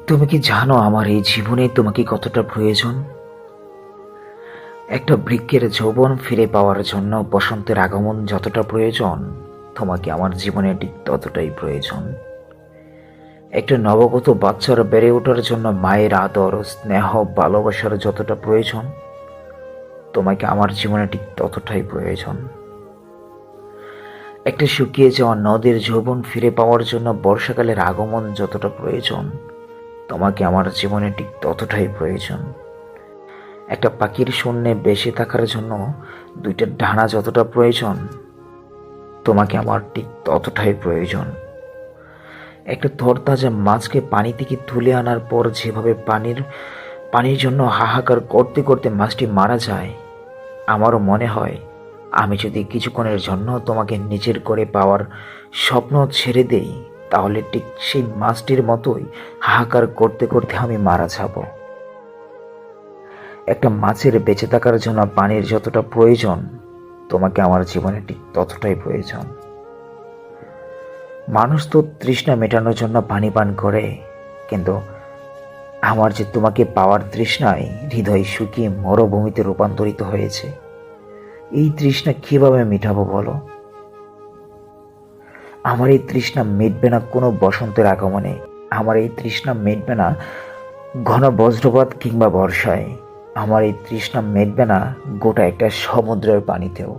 তুমি কি জানো আমার এই জীবনে তোমাকে কতটা প্রয়োজন? একটা বৃক্ষের যৌবন ফিরে পাওয়ার জন্য বসন্তের আগমন যতটা প্রয়োজন, তোমাকে আমার জীবনে ঠিক ততটাই প্রয়োজন। একটা নবগত বাচ্চার বেড়ে ওঠার জন্য মায়ের আদর, স্নেহ, ভালোবাসার যতটা প্রয়োজন, তোমাকে আমার জীবনে ঠিক ততটাই প্রয়োজন। একটা শুকিয়ে যাওয়া নদীর যৌবন ফিরে পাওয়ার জন্য বর্ষাকালের আগমন যতটা প্রয়োজন, তোমাকে আমার জীবনে ঠিক ততটাই প্রয়োজন। একটা পাখির শূন্যে বেঁচে থাকার জন্য দুইটা ডানা যতটা প্রয়োজন, তোমাকে আমার ঠিক ততটাই প্রয়োজন। একটা তরতাজা মাছকে পানি থেকে তুলে আনার পর যেভাবে পানির জন্য হাহাকার করতে করতে মাছটি মারা যায়, আমারও মনে হয় আমি যদি কিছুক্ষণের জন্য তোমাকে নিজের করে পাওয়ার স্বপ্ন ছেড়ে দেই, তাহলে ঠিক সেই মাছটির মতোই হাহাকার করতে করতে আমি মারা যাব। একটা মাছের বেঁচে থাকার জন্য পানির যতটা প্রয়োজন, তোমাকে আমার জীবনে ঠিক ততটাই প্রয়োজন। মানুষ তো তৃষ্ণা মেটানোর জন্য পানি পান করে, কিন্তু আমার যে তোমাকে পাওয়ার তৃষ্ণায় হৃদয় শুকিয়ে মরুভূমিতে রূপান্তরিত হয়েছে। এই তৃষ্ণা কিভাবে মেটাবো বলো? আমার এই তৃষ্ণা মিটবে না কোনো বসন্তের আগমনে। আমার এই তৃষ্ণা মিটবে না ঘন বজ্রপাত কিংবা বর্ষায়। আমার এই তৃষ্ণা মিটবে না গোটা একটা সমুদ্রের পানিতেও।